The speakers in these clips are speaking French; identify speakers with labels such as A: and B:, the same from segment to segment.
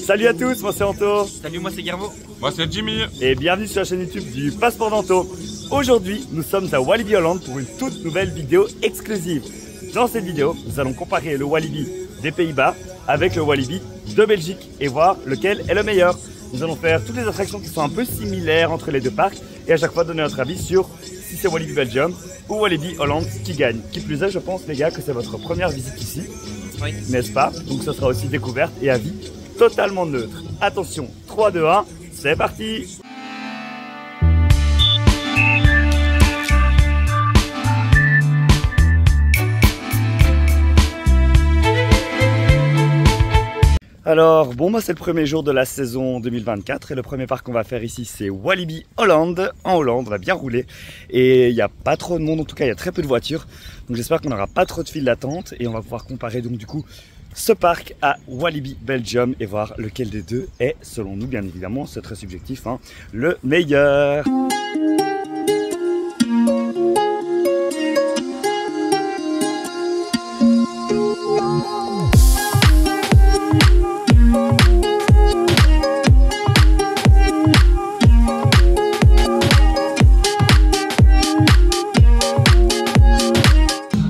A: Salut à tous, moi c'est Anto.
B: Salut, moi c'est Guillermo.
C: Moi c'est Jimmy.
A: Et bienvenue sur la chaîne YouTube du Passeport d'Anto. Aujourd'hui, nous sommes à Walibi Holland pour une toute nouvelle vidéo exclusive. Dans cette vidéo, nous allons comparer le Walibi des Pays-Bas avec le Walibi de Belgique et voir lequel est le meilleur. Nous allons faire toutes les attractions qui sont un peu similaires entre les deux parcs et à chaque fois donner notre avis sur si c'est Walibi Belgium ou Walibi Holland qui gagne. Qui plus est, je pense les gars que c'est votre première visite ici,
B: Oui.
A: n'est-ce pas? Donc ce sera aussi découverte et avis totalement neutre. Attention, 3, 2, 1, c'est parti! Alors, bon, c'est le premier jour de la saison 2024 et le premier parc qu'on va faire ici, c'est Walibi Holland. En Hollande, on va bien rouler et il n'y a pas trop de monde, en tout cas, il y a très peu de voitures. Donc j'espère qu'on n'aura pas trop de files d'attente et on va pouvoir comparer donc du coup ce parc à Walibi Belgium et voir lequel des deux est, selon nous, bien évidemment, c'est très subjectif, hein, le meilleur.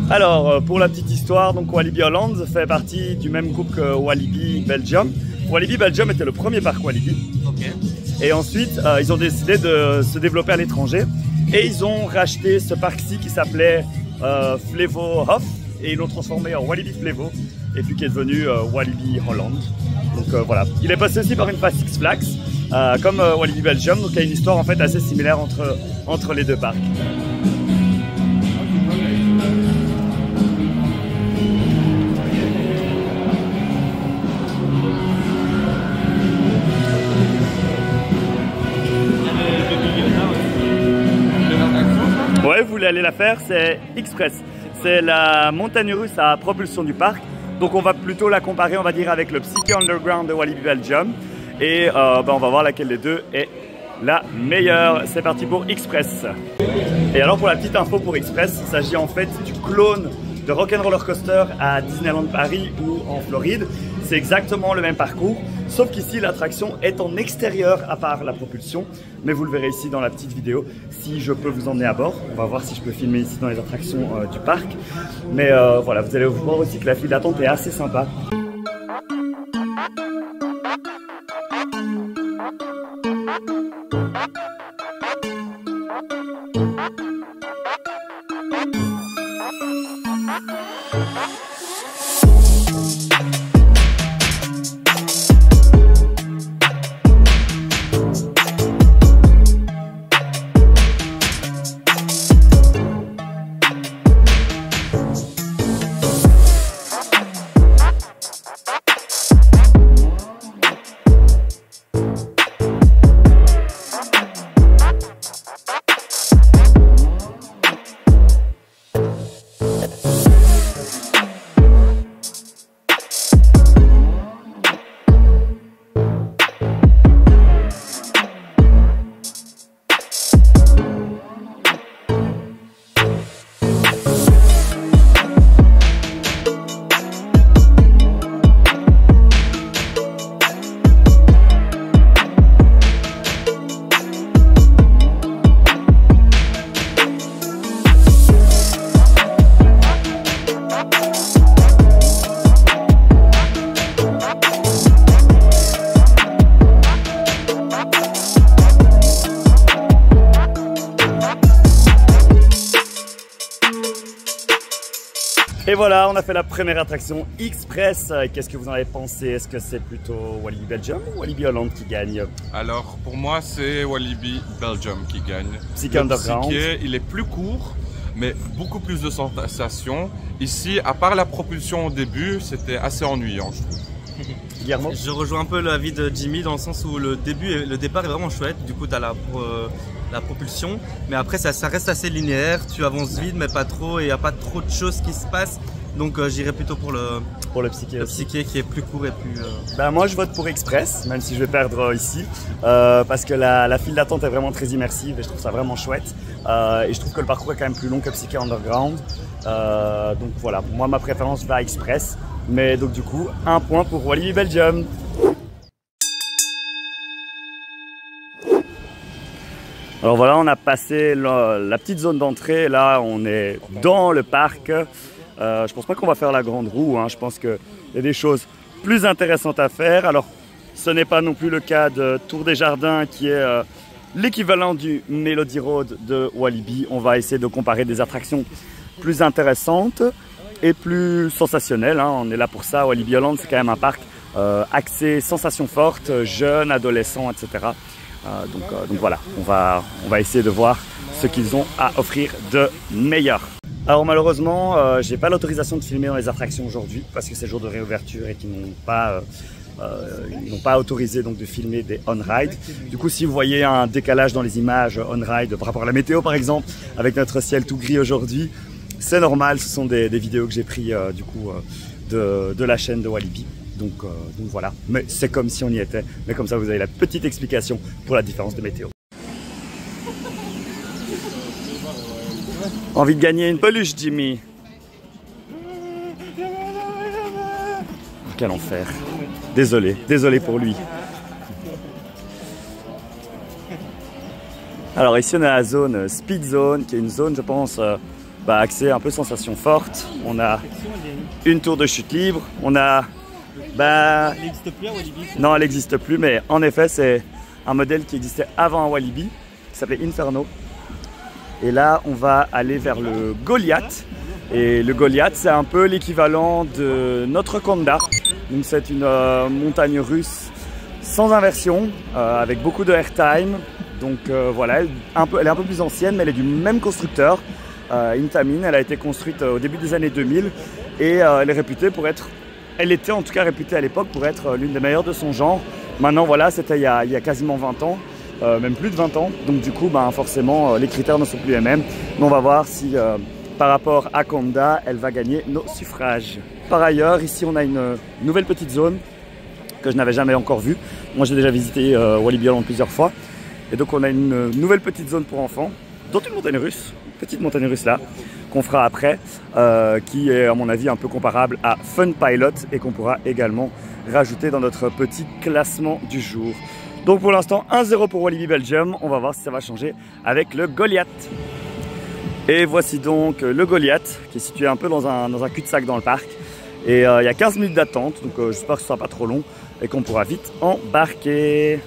A: Alors, pour la petite histoire, donc Walibi Holland fait partie du même groupe que Walibi Belgium. Walibi Belgium était le premier parc Walibi.
B: Ok.
A: Et ensuite, ils ont décidé de se développer à l'étranger. Et ils ont racheté ce parc-ci qui s'appelait Flevo Hof. Et ils l'ont transformé en Walibi Flevo. Et puis qui est devenu Walibi Holland. Donc voilà. Il est passé aussi par une phase Six Flags, comme Walibi Belgium. Donc il y a une histoire en fait assez similaire entre les deux parcs. Ouais, vous voulez aller la faire, c'est Express. C'est la montagne russe à propulsion du parc. Donc on va plutôt la comparer, on va dire, avec le Psyché Underground de Walibi Belgium. Et on va voir laquelle des deux est la meilleure. C'est parti pour Express. Et alors pour la petite info pour Express, il s'agit en fait du clone de Rock'n'Roller Coaster à Disneyland Paris ou en Floride. C'est exactement le même parcours, sauf qu'ici l'attraction est en extérieur à part la propulsion. Mais vous le verrez ici dans la petite vidéo, si je peux vous emmener à bord. On va voir si je peux filmer ici dans les attractions du parc. Mais voilà, vous allez voir aussi que la file d'attente est assez sympa. Et voilà, on a fait la première attraction Express. Qu'est-ce que vous en avez pensé? Est-ce que c'est plutôt Walibi Belgium ou Walibi Holland qui gagne?
C: Alors pour moi c'est Walibi Belgium qui gagne.
A: Psyché Underground.
C: Psyché, il est plus court mais beaucoup plus de sensations. Ici, à part la propulsion au début, c'était assez ennuyant je trouve.
A: Guillermo?
B: Je rejoins un peu l'avis de Jimmy dans le sens où le départ est vraiment chouette. Du coup, tu as la propulsion, mais après ça reste assez linéaire. Tu avances vite, mais pas trop, et il n'y a pas trop de choses qui se passent. Donc j'irai plutôt pour le psyché qui est plus court et plus...
A: Ben, moi je vote pour Express, même si je vais perdre ici, parce que la file d'attente est vraiment très immersive et je trouve ça vraiment chouette. Et je trouve que le parcours est quand même plus long que Psyché Underground. Donc voilà, moi ma préférence va à Express. Mais donc du coup, un point pour Walibi Belgium. Alors voilà, on a passé la petite zone d'entrée. Là, on est dans le parc. Je pense pas qu'on va faire la grande roue. Hein. Je pense qu'il y a des choses plus intéressantes à faire. Alors, ce n'est pas non plus le cas de Tour des Jardins qui est l'équivalent du Melody Road de Walibi. On va essayer de comparer des attractions plus intéressantes et plus sensationnelles. Hein. On est là pour ça. Walibi Holland, c'est quand même un parc axé sensations fortes, jeunes, adolescents, etc. Donc voilà, on va essayer de voir ce qu'ils ont à offrir de meilleur. Alors malheureusement, j'ai pas l'autorisation de filmer dans les attractions aujourd'hui parce que c'est le jour de réouverture et qu'ils n'ont pas autorisé donc de filmer des on-ride. Du coup, si vous voyez un décalage dans les images on-ride par rapport à la météo par exemple, avec notre ciel tout gris aujourd'hui, c'est normal, ce sont des vidéos que j'ai prises de la chaîne de Walibi. Donc voilà, mais c'est comme si on y était, mais comme ça vous avez la petite explication pour la différence de météo. Envie de gagner une peluche, Jimmy? Quel enfer. Désolé pour lui. Alors ici on est à la zone Speed Zone, qui est une zone je pense axée un peu sensation forte. On a une tour de chute libre, on a... elle n'existe plus à Walibi? Non, elle n'existe plus, mais en effet, c'est un modèle qui existait avant à Walibi, qui s'appelait Inferno. Et là, on va aller vers le Goliath. Et le Goliath, c'est un peu l'équivalent de notre Conda. Donc, c'est une montagne russe sans inversion, avec beaucoup de airtime. Donc voilà, elle est un peu plus ancienne, mais elle est du même constructeur, Intamin. Elle a été construite au début des années 2000 et elle est réputée pour être... Elle était en tout cas réputée à l'époque pour être l'une des meilleures de son genre. Maintenant, voilà, c'était il y a quasiment 20 ans, même plus de 20 ans. Donc du coup, forcément, les critères ne sont plus les mêmes. Mais on va voir si, par rapport à Conda, elle va gagner nos suffrages. Par ailleurs, ici, on a une nouvelle petite zone que je n'avais jamais encore vue. Moi, j'ai déjà visité Walibi Holland plusieurs fois. Et donc, on a une nouvelle petite zone pour enfants, dont une montagne russe, petite montagne russe là, qu'on fera après, qui est à mon avis un peu comparable à Fun Pilot et qu'on pourra également rajouter dans notre petit classement du jour. Donc pour l'instant 1-0 pour Walibi Belgium, on va voir si ça va changer avec le Goliath. Et voici donc le Goliath qui est situé un peu dans un cul-de-sac dans le parc. Et il y a 15 minutes d'attente, donc j'espère que ce ne sera pas trop long et qu'on pourra vite embarquer.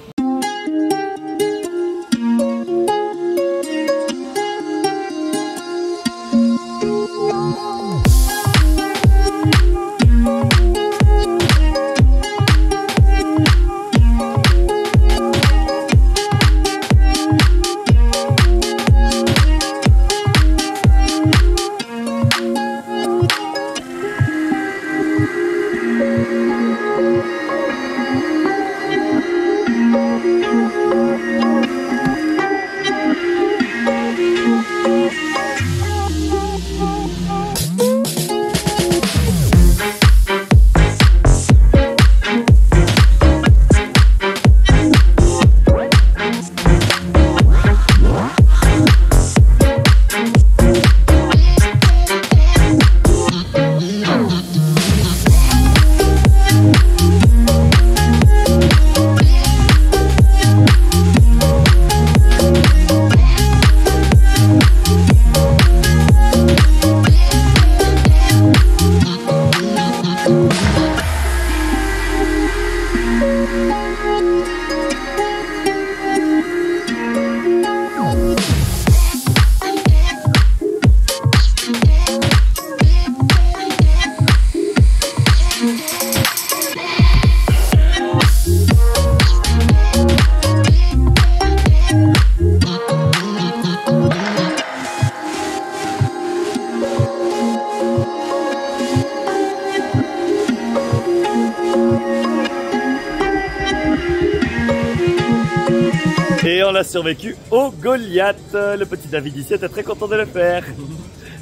A: Et on a survécu au Goliath. Le petit David ici était très content de le faire.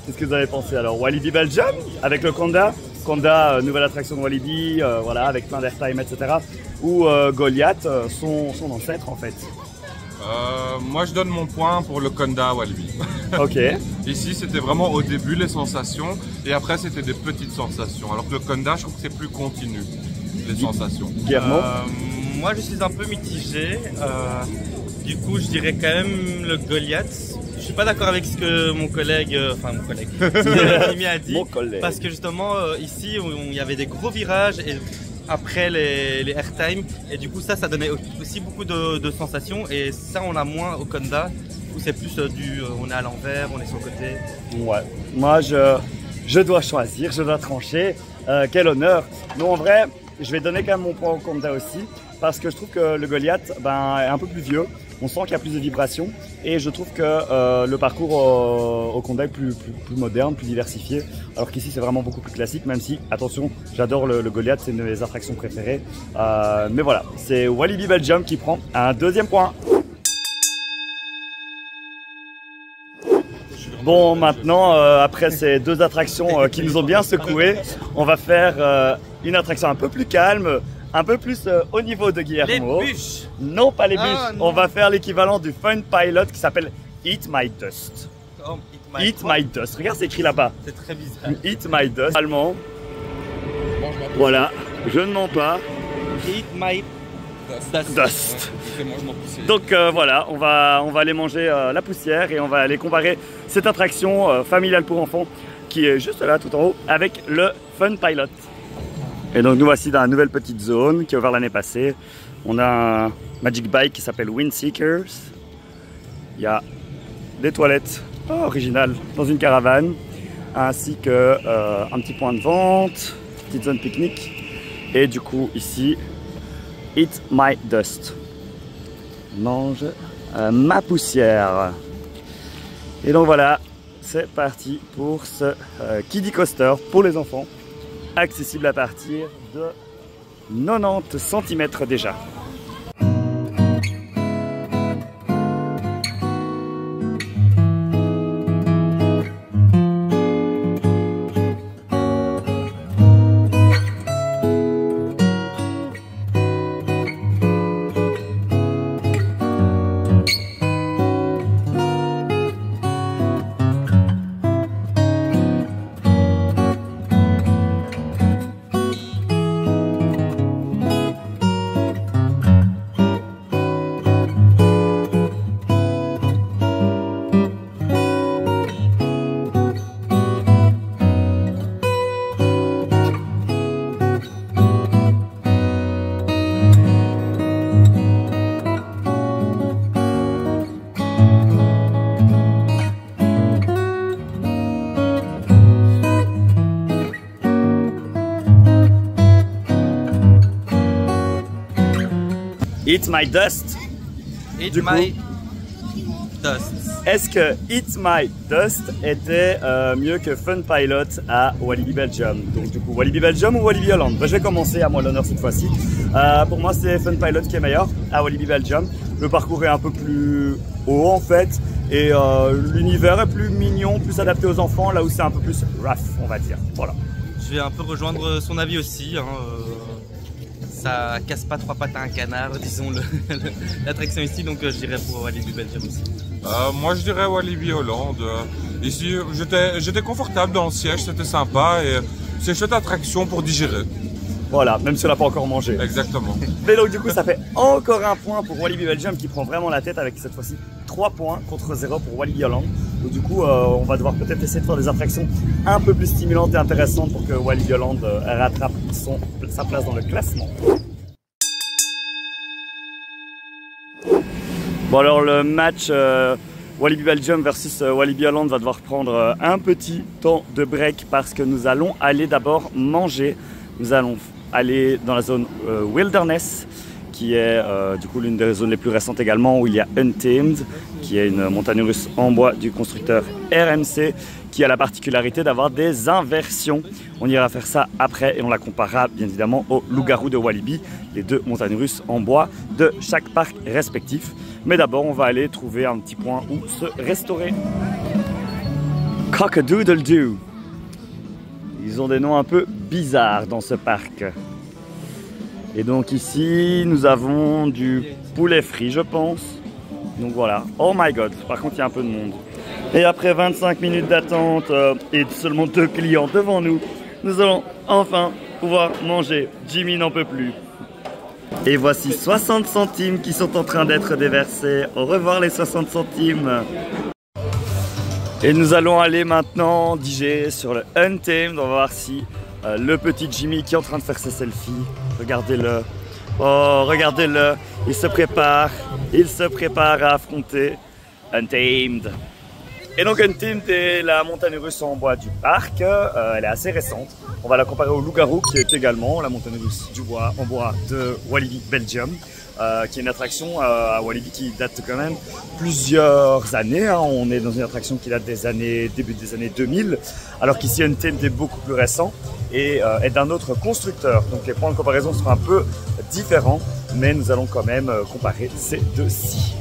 A: Qu'est-ce que vous avez pensé alors? Walibi Belgium avec le Conda, nouvelle attraction de Walibi, voilà, avec plein d'airtime, etc. Ou Goliath, son ancêtre en fait.
C: Moi je donne mon point pour le Conda Walibi.
A: Ok.
C: Ici c'était vraiment au début les sensations et après c'était des petites sensations. Alors que le Conda je trouve que c'est plus continu, les sensations.
A: Guillermo?
B: Moi je suis un peu mitigé. Du coup, je dirais quand même le Goliath. Je suis pas d'accord avec ce que mon collègue, Jimmy a dit.
A: Mon collègue.
B: Parce que justement, ici, il y avait des gros virages et après les airtime. Et du coup, ça donnait aussi beaucoup de sensations. Et ça, on a moins au Conda, où c'est plus on est à l'envers, on est sur le côté.
A: Ouais. Moi, je dois choisir, je dois trancher. Quel honneur. Non, en vrai, je vais donner quand même mon point au Conda aussi. Parce que je trouve que le Goliath est un peu plus vieux. On sent qu'il y a plus de vibrations. Et je trouve que le parcours au Conda est plus moderne, plus diversifié. Alors qu'ici, c'est vraiment beaucoup plus classique. Même si, attention, j'adore le Goliath, c'est une de mes attractions préférées. Mais voilà, c'est Walibi Belgium qui prend un deuxième point. Bon, maintenant, après ces deux attractions qui nous ont bien secoués, on va faire une attraction un peu plus calme. Un peu plus au niveau de Guillermo.
B: Les bûches.
A: Non, pas les bûches.
B: Non.
A: On va faire l'équivalent du Fun Pilot qui s'appelle Eat My Dust.
B: Oh,
A: Eat My Dust. Regarde, c'est écrit là-bas.
B: C'est très bizarre.
A: Eat My Dust. Allemand. Voilà, je ne mens pas.
B: Eat my
A: Dust. Donc voilà, on va aller manger la poussière et on va aller comparer cette attraction familiale pour enfants qui est juste là tout en haut avec le Fun Pilot. Et donc nous voici dans la nouvelle petite zone qui est ouverte l'année passée. On a un Magic Bike qui s'appelle Windseekers. Il y a des toilettes originales dans une caravane, ainsi que un petit point de vente, petite zone pique-nique. Et du coup ici, Eat My Dust. Mange ma poussière. Et donc voilà, c'est parti pour ce kiddie coaster pour les enfants. Accessible à partir de 90 cm déjà. Eat My Dust.
B: Eat My Dust.
A: Est-ce que Eat My Dust était mieux que Fun Pilot à Walibi Belgium? Donc du coup, Walibi Belgium ou Walibi Holland? Je vais commencer, à moi l'honneur cette fois-ci. Pour moi, c'est Fun Pilot qui est meilleur à Walibi Belgium. Le parcours est un peu plus haut en fait. Et l'univers est plus mignon, plus adapté aux enfants, là où c'est un peu plus rough, on va dire. Voilà.
B: Je vais un peu rejoindre son avis aussi. Ça casse pas trois pattes à un canard, disons l'attraction ici, donc je dirais pour Walibi Belgium aussi.
C: Moi je dirais Walibi Hollande. Ici j'étais confortable dans le siège, c'était sympa et c'est une chouette attraction pour digérer.
A: Voilà, même si on n'a pas encore mangé.
C: Exactement.
A: Mais donc du coup ça fait encore un point pour Walibi Belgium qui prend vraiment la tête avec cette fois-ci 3 points contre 0 pour Walibi Holland. Donc du coup on va devoir peut-être essayer de faire des attractions un peu plus stimulantes et intéressantes pour que Walibi Holland rattrape sa place dans le classement. Bon alors le match Walibi Belgium versus Walibi Holland va devoir prendre un petit temps de break parce que nous allons aller d'abord manger. Nous allons aller dans la zone Wilderness qui est du coup l'une des zones les plus récentes également où il y a Untamed qui est une montagne russe en bois du constructeur RMC qui a la particularité d'avoir des inversions. On ira faire ça après et on la comparera bien évidemment au loup-garou de Walibi, les deux montagnes russes en bois de chaque parc respectif. Mais d'abord on va aller trouver un petit point où se restaurer. Cock-a-doodle-doo. Ils ont des noms un peu bizarres dans ce parc. Et donc ici, nous avons du poulet frit, je pense. Donc voilà. Oh my god, par contre, il y a un peu de monde. Et après 25 minutes d'attente et seulement 2 clients devant nous, nous allons enfin pouvoir manger. Jimmy n'en peut plus. Et voici 60 centimes qui sont en train d'être déversés. Au revoir les 60 centimes. Et nous allons aller maintenant diger sur le Untamed. On va voir si le petit Jimmy qui est en train de faire ses selfies, regardez-le. Oh, regardez-le, il se prépare à affronter Untamed. Et donc Untamed est la montagne russe en bois du parc, elle est assez récente. On va la comparer au loup-garou qui est également la montagne russe du bois en bois de Walibi Belgium, qui est une attraction à Walibi qui date quand même plusieurs années. Hein. On est dans une attraction qui date début des années 2000, alors qu'ici Untamed est beaucoup plus récent et est d'un autre constructeur. Donc les points de comparaison seront un peu différents, mais nous allons quand même comparer ces deux-ci.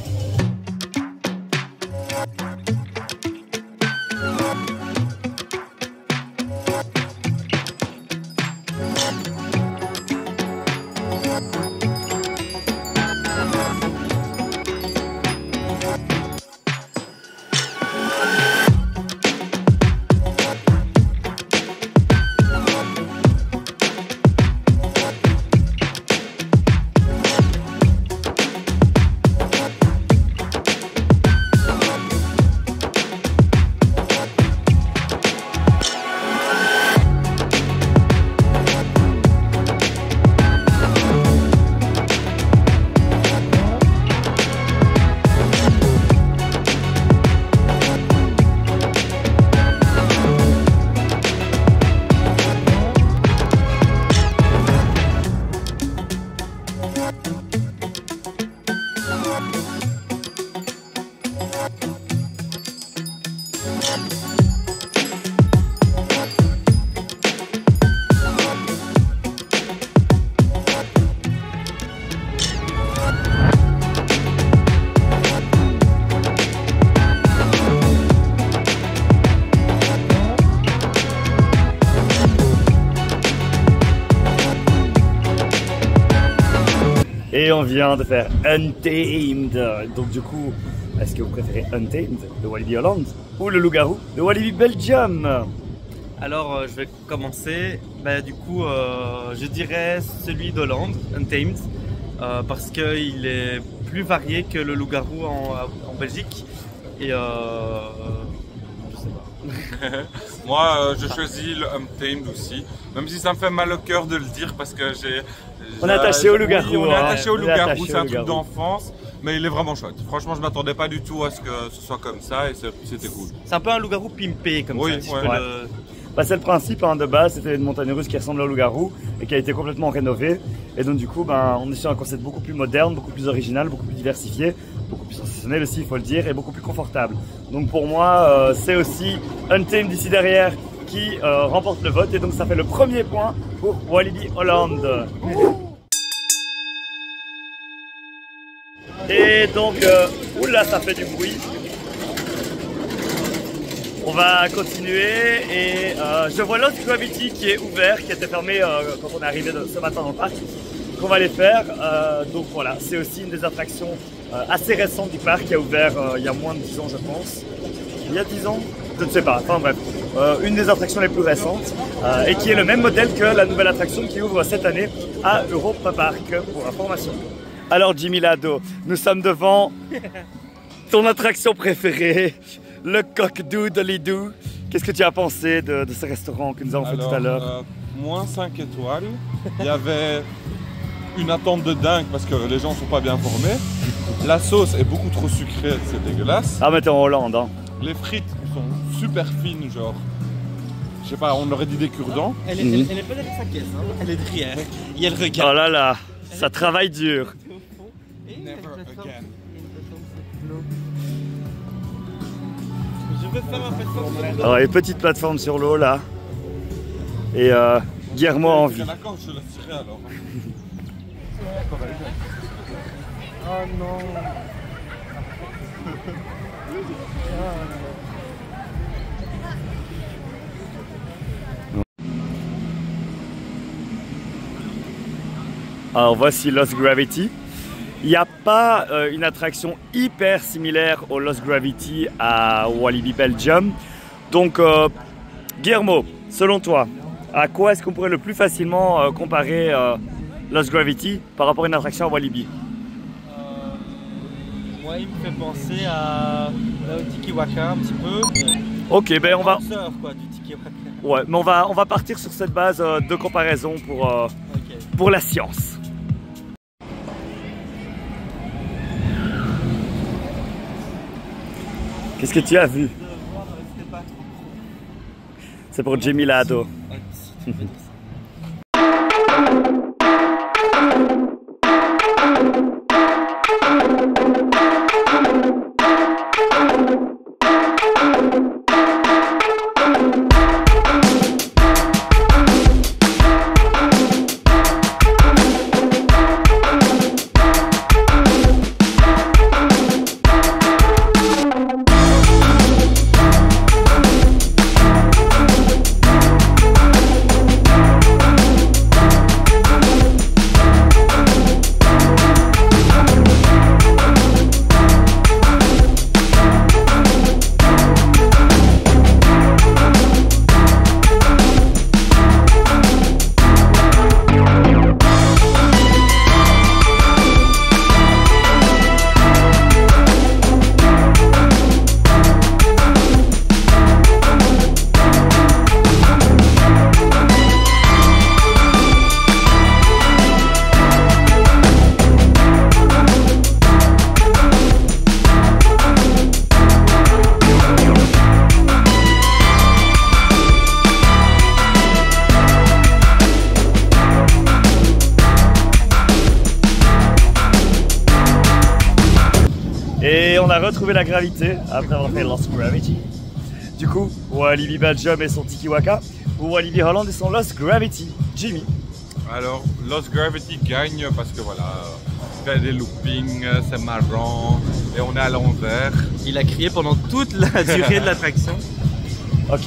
A: Et on vient de faire Untamed. Donc du coup, est-ce que vous préférez Untamed de Walibi Holland ou le loup-garou de Walibi Belgium?
B: Alors je vais commencer. Du coup, je dirais celui d'Hollande, Untamed, parce qu'il est plus varié que le loup-garou en Belgique. Et je sais pas.
C: Moi, je choisis le Untamed aussi, même si ça me fait mal au cœur de le dire parce que
A: on est attaché au loup-garou.
C: Oui, on est attaché au loup-garou, c'est un truc d'enfance, mais il est vraiment chouette. Franchement, je m'attendais pas du tout à ce que ce soit comme ça et c'était cool.
B: C'est un peu un loup-garou pimpé comme ça. Si
A: c'est le principe de base, c'était une montagne russe qui ressemble au loup-garou et qui a été complètement rénovée. Et donc du coup, on est sur un concept beaucoup plus moderne, beaucoup plus original, beaucoup plus diversifié, beaucoup plus sensationnel aussi, il faut le dire, et beaucoup plus confortable. Donc pour moi, c'est aussi Untamed ici derrière qui remporte le vote et donc ça fait le premier point pour Walibi Holland. Et donc, oula, ça fait du bruit. On va continuer et je vois Lost Gravity qui est ouvert, qui était fermé quand on est arrivé ce matin dans le parc. Qu'on va les faire. Donc voilà, c'est aussi une des attractions assez récentes du parc qui a ouvert il y a moins de 10 ans je pense. Il y a 10 ans? Je ne sais pas, enfin bref. Une des attractions les plus récentes et qui est le même modèle que la nouvelle attraction qui ouvre cette année à Europa Park pour information. Alors Jimmy Lado, nous sommes devant ton attraction préférée, le Cock-Doodly-Doo. Qu'est-ce que tu as pensé de ce restaurant que nous avons fait tout à l'heure?
C: Moins 5 étoiles. Il y avait une attente de dingue parce que les gens ne sont pas bien formés. La sauce est beaucoup trop sucrée, c'est dégueulasse.
A: Ah mais t'es en Hollande hein.
C: Les frites sont super fines, genre, je sais pas, on aurait dit des cure-dents.
B: Elle est pas derrière sa caisse, hein. Elle est derrière. Et elle regarde.
A: Oh là là, ça travaille dur.
C: Never again.
B: Je veux faire un plateforme.
A: Alors une petite plateforme sur l'eau là. Et Guillermo a envie.
C: D'accord, je la tirerai alors.
B: Oh non.
A: Alors voici Lost Gravity. Il n'y a pas une attraction hyper similaire au Lost Gravity à Walibi Belgium. Donc Guillermo, selon toi, à quoi est-ce qu'on pourrait le plus facilement comparer Lost Gravity par rapport à une attraction à Walibi?
B: Moi, il me fait penser à Tiki Waka un petit peu.
A: Ok, ben on va...
B: Quoi, du Tiki Waka.
A: Ouais, mais on va partir sur cette base de comparaison pour la science. Qu'est-ce que tu as vu? C'est pour Jimmy Lado. Et on a retrouvé la gravité après avoir fait Lost Gravity. Du coup, Walibi Belgium et son Tiki Waka, ou Walibi Holland et son Lost Gravity. Jimmy.
C: Alors, Lost Gravity gagne parce que voilà, fait des loopings, c'est marrant et on est à l'envers.
B: Il a crié pendant toute la durée de l'attraction.
A: Ok.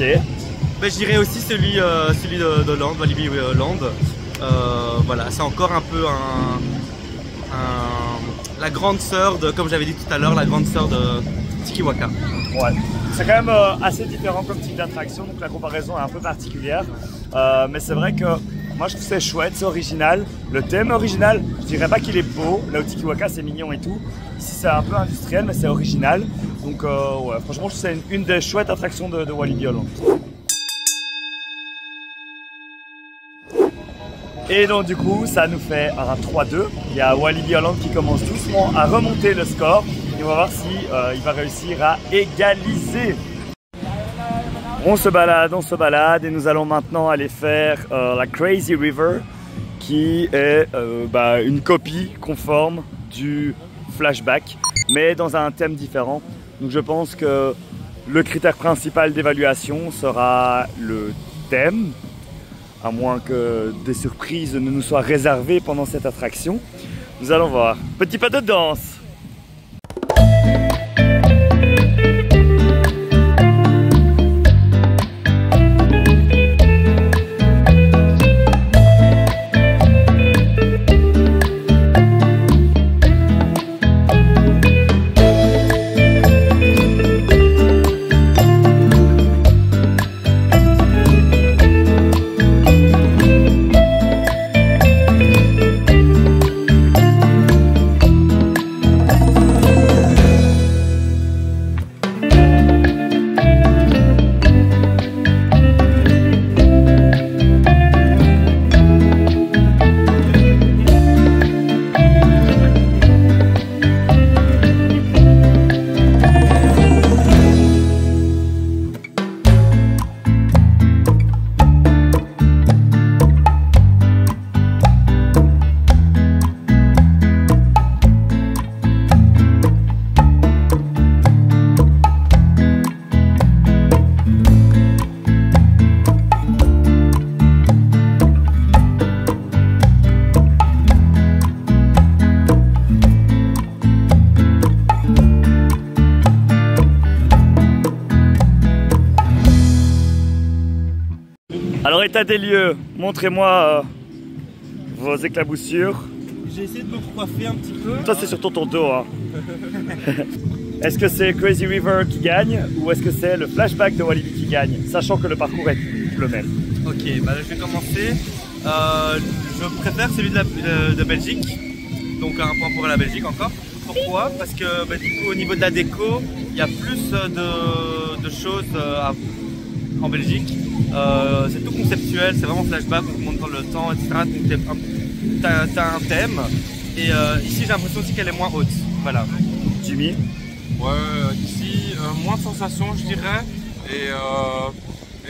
B: Mais je dirais aussi celui de Holland, Walibi Holland. Voilà, c'est encore un peu la grande sœur de, comme j'avais dit tout à l'heure, la grande sœur de Tiki Waka.
A: Ouais. C'est quand même assez différent comme type d'attraction, donc la comparaison est un peu particulière. Mais c'est vrai que moi je trouve c'est chouette, c'est original. Le thème est original, je dirais pas qu'il est beau. Là au Tiki Waka c'est mignon et tout. Ici c'est un peu industriel mais c'est original. Donc ouais, franchement je trouve que c'est une des chouettes attractions de Walibi Holland. Et donc du coup ça nous fait un 3-2. Il y a Walibi Holland qui commence doucement à remonter le score. Et on va voir si il va réussir à égaliser. On se balade et nous allons maintenant aller faire la Crazy River qui est une copie conforme du flashback mais dans un thème différent. Donc je pense que le critère principal d'évaluation sera le thème, à moins que des surprises ne nous soient réservées pendant cette attraction. Nous allons voir. Petit pas de danse. Alors état des lieux, montrez-moi vos éclaboussures.
B: J'ai essayé de me coiffer un petit peu.
A: Toi c'est surtout ton dos. Hein. Est-ce que c'est Crazy River qui gagne ou est-ce que c'est le flashback de Walibi qui gagne, sachant que le parcours est le même?
B: Ok, bah là, je vais commencer. je préfère celui de Belgique, donc un point pour la Belgique encore. Pourquoi? Parce que bah, du coup au niveau de la déco, il y a plus de choses en Belgique. C'est tout conceptuel, c'est vraiment flashback, on monte dans le temps, etc. Donc t'as un thème. Et ici j'ai l'impression aussi qu'elle est moins haute. Voilà.
A: Jimmy?
C: Ouais, ici, moins de sensations, je dirais. Et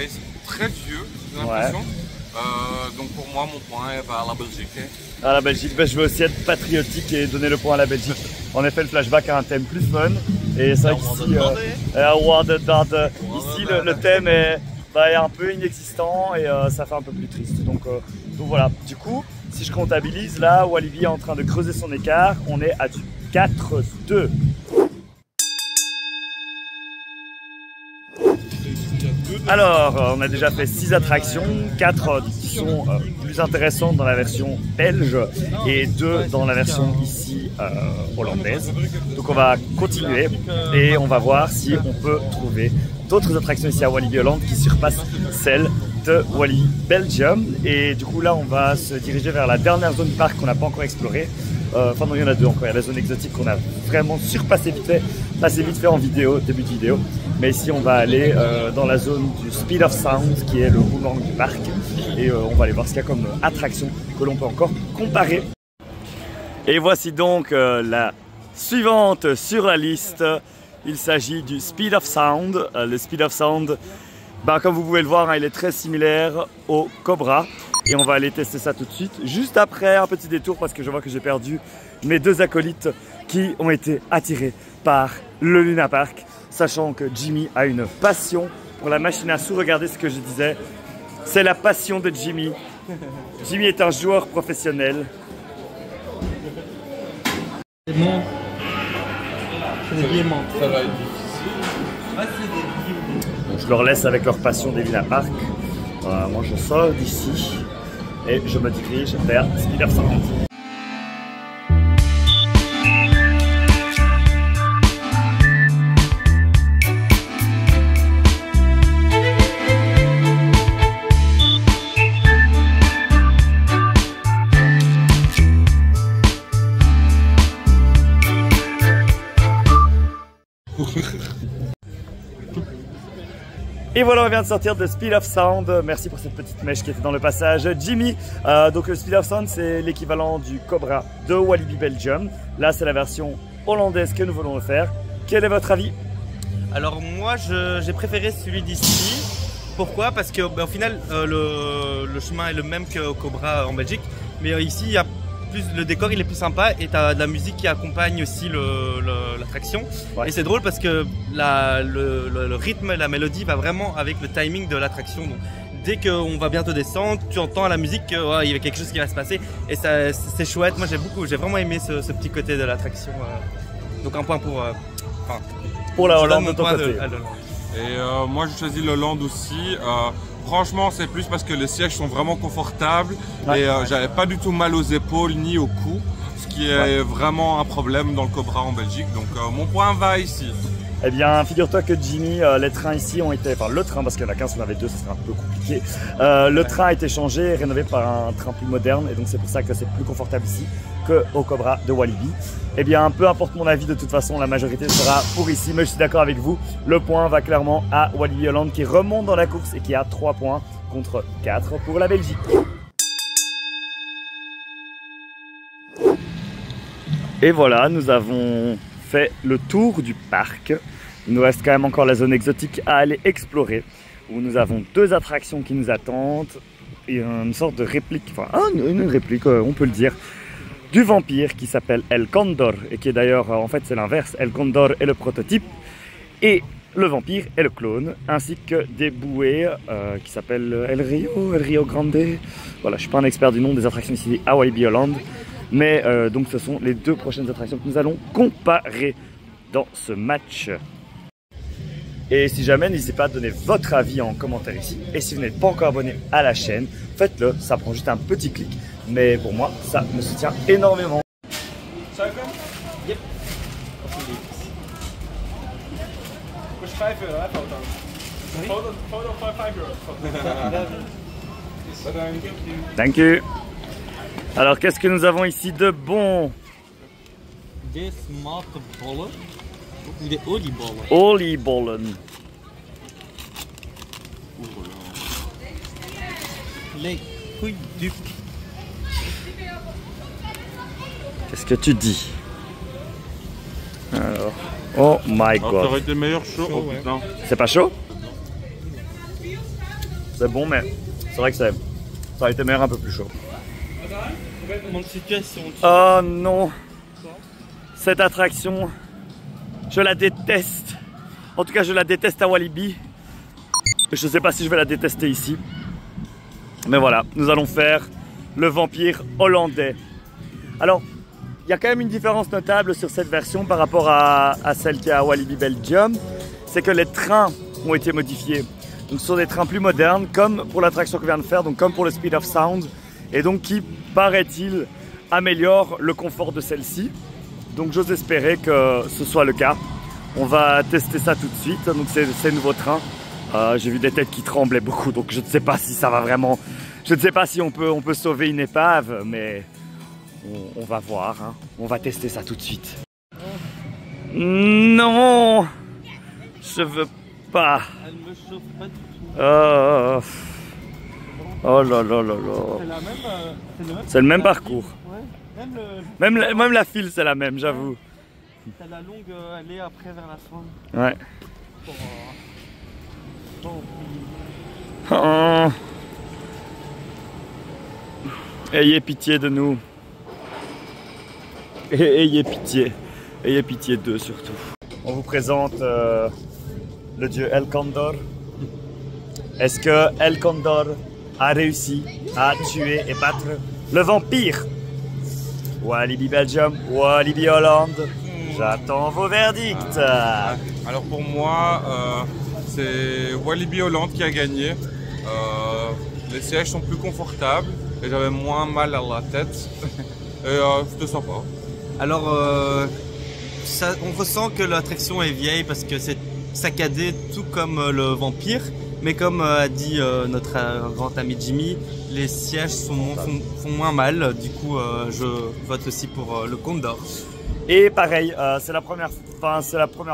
C: c'est très vieux, j'ai l'impression. Donc pour moi, mon point va à la Belgique.
A: À la Belgique, ben, je veux aussi être patriotique et donner le point à la Belgique. En effet, le flashback a un thème plus fun. Et c'est vrai qu'ici, ici le thème est un peu inexistant et ça fait un peu plus triste. Donc voilà, du coup, si je comptabilise, là, Walibi est en train de creuser son écart. On est à du 4-2. Alors, on a déjà fait 6 attractions, 4 qui sont plus intéressantes dans la version belge et 2 dans la version ici hollandaise. Donc on va continuer et on va voir si on peut trouver d'autres attractions ici à Walibi Holland qui surpassent celles de Walibi Belgium. Et du coup là on va se diriger vers la dernière zone du parc qu'on n'a pas encore explorée. Enfin non, il y en a 2 encore, il y a la zone exotique qu'on a vraiment surpassé vite fait en vidéo, début de vidéo. Mais ici on va aller dans la zone du Speed of Sound qui est le boomerang du parc. Et on va aller voir ce qu'il y a comme attraction que l'on peut encore comparer. Et voici donc la suivante sur la liste. Il s'agit du Speed of Sound. Le Speed of Sound, comme vous pouvez le voir, il est très similaire au Cobra. Et on va aller tester ça tout de suite, juste après un petit détour parce que je vois que j'ai perdu mes 2 acolytes qui ont été attirés par le Luna Park, sachant que Jimmy a une passion pour la machine à sous. Regardez ce que je disais, c'est la passion de Jimmy. Jimmy est un joueur professionnel.
B: C'est bon. C'est des diamants.
C: Ça va être difficile.
A: Donc je leur laisse avec leur passion des Luna Park. Voilà, moi je sors d'ici et je me dirige vers Speed of Sound. Et voilà, on vient de sortir de Speed of Sound. Merci pour cette petite mèche qui était dans le passage. Jimmy, donc le Speed of Sound, c'est l'équivalent du Cobra de Walibi Belgium. Là, c'est la version hollandaise que nous voulons le faire. Quel est votre avis?
B: Alors moi, j'ai préféré celui d'ici. Pourquoi? Parce que au final, le chemin est le même qu'au Cobra en Belgique. Mais ici, il y a le décor il est plus sympa et tu as de la musique qui accompagne aussi l'attraction. Ouais. Et c'est drôle parce que le rythme et la mélodie va vraiment avec le timing de l'attraction. Donc dès qu'on va bientôt descendre, tu entends à la musique qu'il y a quelque chose qui va se passer et c'est chouette. Moi j'ai vraiment aimé ce petit côté de l'attraction. Donc un point
A: pour la Hollande de ton côté.
C: Et moi je choisis l'Hollande aussi. Franchement, c'est plus parce que les sièges sont vraiment confortables et j'avais pas du tout mal aux épaules ni au cou, ce qui est vraiment un problème dans le Cobra en Belgique. Donc mon point va ici.
A: Eh bien, figure-toi que Jimmy, les trains ici ont été, enfin le train parce qu'il y en a qu'un, si on en avait 2, ce serait un peu compliqué. Le train a été changé et rénové par un train plus moderne et donc c'est pour ça que c'est plus confortable ici qu'au Cobra de Walibi. Eh bien, peu importe mon avis, de toute façon, la majorité sera pour ici, mais je suis d'accord avec vous. Le point va clairement à Walibi Holland qui remonte dans la course et qui a 3 points contre 4 pour la Belgique. Et voilà, nous avons fait le tour du parc. Il nous reste quand même encore la zone exotique à aller explorer, où nous avons 2 attractions qui nous attendent et une sorte de réplique, enfin une réplique, on peut le dire, du vampire qui s'appelle El Condor et qui est d'ailleurs, en fait c'est l'inverse, El Condor est le prototype et le vampire est le clone, ainsi que des bouées qui s'appellent El Rio Grande. Voilà, je suis pas un expert du nom des attractions ici à Walibi Holland, mais donc ce sont les 2 prochaines attractions que nous allons comparer dans ce match. Et si jamais, n'hésitez pas à donner votre avis en commentaire ici. Et si vous n'êtes pas encore abonné à la chaîne, faites-le, ça prend juste un petit clic. Mais pour moi, ça me soutient énormément.
B: Yep.
D: Push 5 euro, hè, foto? Foto voor 5 euro.
A: Thank you. Alors, qu'est-ce que nous avons ici de bon?
B: Des smartballen ou des oliebollen?
A: Oliebollen.
B: Les couilles du...
A: Qu'est-ce que tu dis? Alors, oh my
C: Alors, ça
A: god.
C: aurait été meilleur chaud. Oh putain.
A: C'est pas chaud? C'est bon, mais c'est vrai que ça aurait été meilleur un peu plus chaud.
B: Comment situation?
A: Oh non! Cette attraction, je la déteste. En tout cas, je la déteste à Walibi. Je sais pas si je vais la détester ici. Mais voilà, nous allons faire le vampire hollandais. Alors, il y a quand même une différence notable sur cette version par rapport à celle qui est à Walibi Belgium. C'est que les trains ont été modifiés. Donc, ce sont des trains plus modernes, comme pour l'attraction que je viens de faire, donc comme pour le Speed of Sound. Et donc, qui, paraît-il, améliore le confort de celle-ci. Donc, j'ose espérer que ce soit le cas. On va tester ça tout de suite. Donc, c'est nouveau train. J'ai vu des têtes qui tremblaient beaucoup, donc je ne sais pas si ça va vraiment... Je ne sais pas si on peut sauver une épave, mais on va voir, hein. On va tester ça tout de suite. Non, je veux pas.
B: Elle me chauffe pas du tout.
A: Oh là là là là. C'est le même parcours.
B: Ouais.
A: Même la file, c'est la même, j'avoue.
B: T'as la longue allée après vers la fin.
A: Ouais.
B: Pour,
A: Oh. Ayez pitié de nous. Et ayez pitié d'eux surtout. On vous présente le dieu El Condor. Est-ce que El Condor a réussi à tuer et battre le vampire? Walibi Belgium, Walibi Hollande. J'attends vos verdicts.
C: Alors pour moi, c'est Walibi Hollande qui a gagné. Les sièges sont plus confortables et j'avais moins mal à la tête. Et c'était sympa. Alors,
B: on ressent que l'attraction est vieille parce que c'est saccadé tout comme le vampire. Mais comme a dit notre grand ami Jimmy, les sièges font moins mal. Du coup, je vote aussi pour le Condor.
A: Et pareil, c'est la première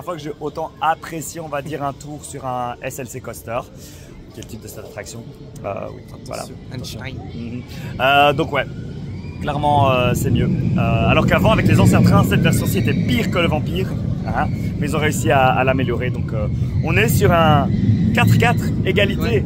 A: fois que j'ai autant apprécié, on va dire, un tour sur un SLC Coaster. Quel type de cette attraction? Oui, voilà.
B: Einstein.
A: Donc ouais, clairement c'est mieux. Alors qu'avant, avec les anciens trains, cette version-ci était pire que le vampire. Hein, mais ils ont réussi à l'améliorer. Donc on est sur un 4-4 égalité. Ouais.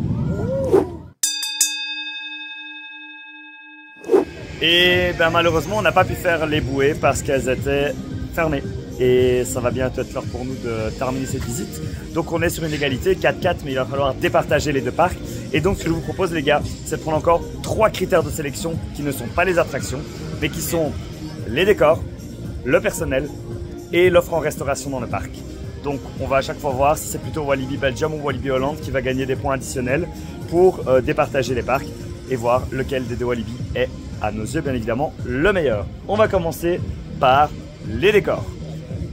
A: Et ben, malheureusement, on n'a pas pu faire les bouées parce qu'elles étaient fermées. Et ça va bientôt être l'heure pour nous de terminer cette visite. Donc on est sur une égalité 4-4, mais il va falloir départager les deux parcs. Et donc ce que je vous propose, les gars, c'est de prendre encore 3 critères de sélection qui ne sont pas les attractions, mais qui sont les décors, le personnel et l'offre en restauration dans le parc. Donc on va à chaque fois voir si c'est plutôt Walibi Belgium ou Walibi Hollande qui va gagner des points additionnels pour départager les parcs et voir lequel des deux Walibi est, à nos yeux bien évidemment, le meilleur. On va commencer par les décors.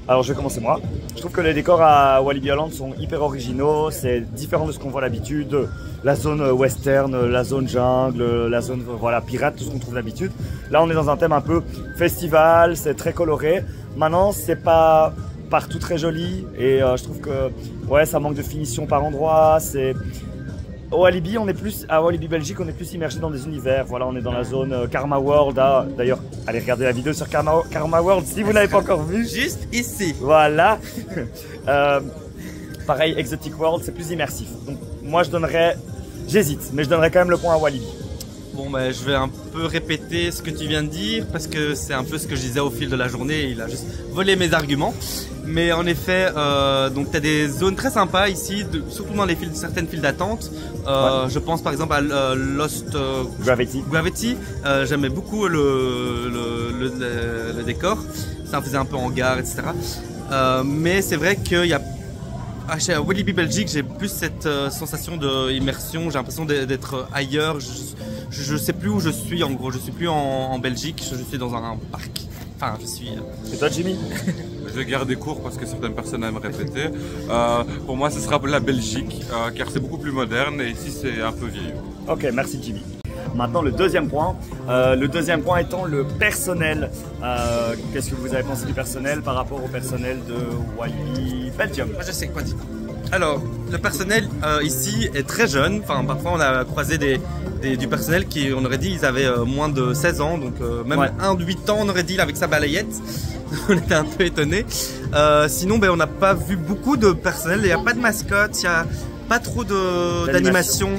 A: Alors je vais commencer moi. Je trouve que les décors à Walibi Holland sont hyper originaux, c'est différent de ce qu'on voit d'habitude. La zone western, la zone jungle, la zone voilà, pirate, tout ce qu'on trouve d'habitude. Là on est dans un thème un peu festival, c'est très coloré. Maintenant c'est pas partout très joli et je trouve que ouais, ça manque de finition par endroits. Au Walibi, à Walibi Belgique, on est plus immergé dans des univers. Voilà, on est dans la zone Karma World. Ah, d'ailleurs, allez regarder la vidéo sur Karma World si vous n'avez pas encore vu.
B: Juste ici.
A: Voilà. Pareil, Exotic World, c'est plus immersif. Donc moi, j'hésite, mais je donnerais quand même le point à Walibi.
B: Bon, ben, je vais un peu répéter ce que tu viens de dire parce que c'est un peu ce que je disais au fil de la journée et il a juste volé mes arguments. Mais en effet, donc tu as des zones très sympas ici, surtout dans certaines files d'attente. Ouais. Je pense par exemple à Lost Gravity. J'aimais beaucoup le décor. Ça me faisait un peu hangar, etc. Mais c'est vrai qu'il y a chez Walibi Belgique, j'ai plus cette sensation d'immersion. J'ai l'impression d'être ailleurs. Je sais plus où je suis en gros. Je suis plus en Belgique. Je suis dans un parc. Enfin, je suis.
A: Et toi, Jimmy?
C: Je vais garder court parce que certaines personnes aiment répéter. Pour moi, ce sera la Belgique, car c'est beaucoup plus moderne et ici, c'est un peu vieillot.
A: Ok, merci Jimmy. Maintenant le deuxième point étant le personnel. Qu'est-ce que vous avez pensé du personnel par rapport au personnel de Walibi Belgium?
B: Moi je sais quoi dire. Alors, le personnel ici est très jeune. Enfin, parfois on a croisé du personnel qui, on aurait dit, ils avaient moins de 16 ans. Donc même un de 8 ans, on aurait dit, avec sa balayette. On était un peu étonnés. Sinon, ben, on n'a pas vu beaucoup de personnel. Il n'y a pas de mascotte, il n'y a pas trop d'animation.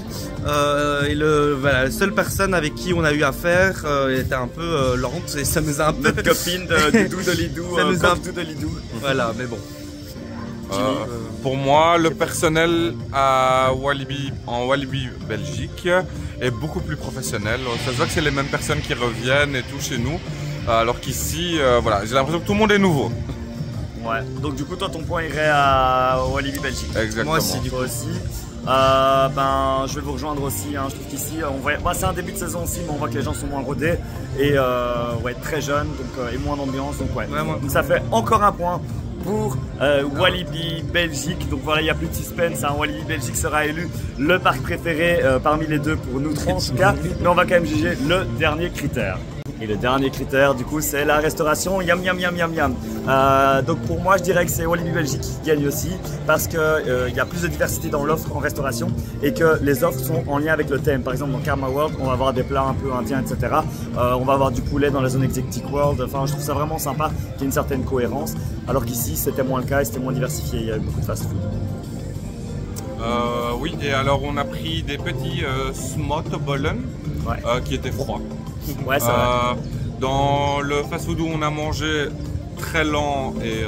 B: Voilà, la seule personne avec qui on a eu affaire était un peu lente et ça nous a un peu...
A: Notre copine de Doudou de Lidou, de Lidou.
B: Voilà, mais bon.
C: Pour moi, le personnel en Walibi Belgique est beaucoup plus professionnel. Ça se voit que c'est les mêmes personnes qui reviennent et tout chez nous, alors qu'ici, voilà, j'ai l'impression que tout le monde est nouveau.
A: Ouais, donc du coup, toi, ton point irait à Walibi Belgique.
C: Exactement.
B: Moi aussi, du coup.
A: aussi. Je vais vous rejoindre aussi. Hein. Je trouve qu'ici, c'est un début de saison aussi, mais on voit que les gens sont moins rodés et très jeunes, donc et moins d'ambiance. Donc donc ça fait encore un point pour Walibi Belgique. Donc voilà, il n'y a plus de suspense. Hein. Walibi Belgique sera élu le parc préféré parmi les deux pour nous trois en tout cas. Mais on va quand même juger le dernier critère. Et le dernier critère, du coup, c'est la restauration. Yam yam yam yam yam. Donc pour moi, je dirais que c'est Walibi Belgique qui gagne aussi parce que il y a plus de diversité dans l'offre en restauration et que les offres sont en lien avec le thème. Par exemple, dans Karma World, on va avoir des plats un peu indiens, etc. On va avoir du poulet dans la zone Exotic World. Enfin, je trouve ça vraiment sympa qu'il y ait une certaine cohérence. Alors qu'ici, c'était moins le cas et c'était moins diversifié. Il y avait beaucoup de fast-food.
C: Oui, et alors on a pris des petits smotbollen qui étaient froids.
A: Ouais, ça va.
C: Dans le fast-food où on a mangé, très lent et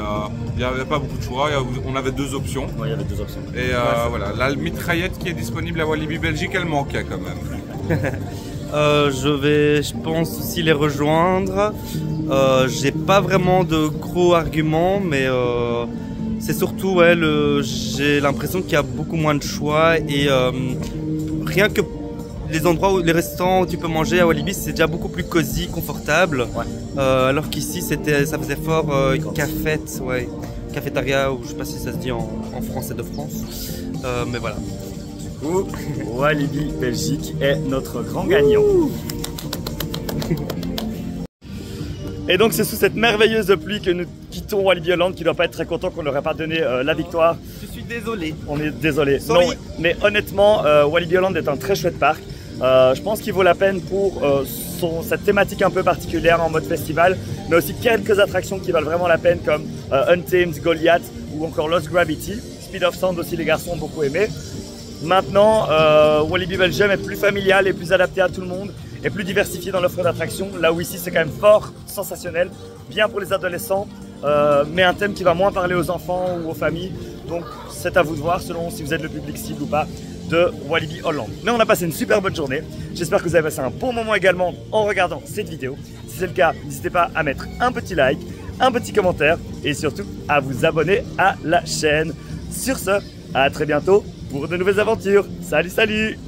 C: il n'y avait pas beaucoup de choix. On avait deux options.
A: Ouais, il y avait deux options.
C: Et voilà, la mitraillette qui est disponible à Walibi Belgique, elle manquait quand même.
B: Je pense aussi les rejoindre. J'ai pas vraiment de gros arguments, mais c'est surtout j'ai l'impression qu'il y a beaucoup moins de choix et rien que les endroits où les restaurants où tu peux manger à Walibi, c'est déjà beaucoup plus cosy, confortable. Alors qu'ici ça faisait fort cafette, cafétéria, ou je sais pas si ça se dit en français de France. Mais voilà.
A: Du coup, Walibi Belgique est notre grand gagnant. Et donc c'est sous cette merveilleuse pluie que nous quittons Walibi Holland, qui ne doit pas être très content qu'on ne leur ait pas donné la victoire.
B: Je suis désolé.
A: On est désolé.
B: Sorry.
A: Non, mais honnêtement, Walibi Holland est un très chouette parc. Je pense qu'il vaut la peine pour cette thématique un peu particulière en mode festival, mais aussi quelques attractions qui valent vraiment la peine comme Untamed, Goliath ou encore Lost Gravity. Speed of Sound aussi, les garçons ont beaucoup aimé. Maintenant, Walibi Belgium est plus familial et plus adapté à tout le monde et plus diversifié dans l'offre d'attractions, là où ici c'est quand même fort sensationnel, bien pour les adolescents, mais un thème qui va moins parler aux enfants ou aux familles. Donc c'est à vous de voir selon si vous êtes le public cible ou pas de Walibi Holland. Mais on a passé une super bonne journée. J'espère que vous avez passé un bon moment également en regardant cette vidéo. Si c'est le cas, n'hésitez pas à mettre un petit like, un petit commentaire et surtout à vous abonner à la chaîne. Sur ce, à très bientôt pour de nouvelles aventures. Salut, salut!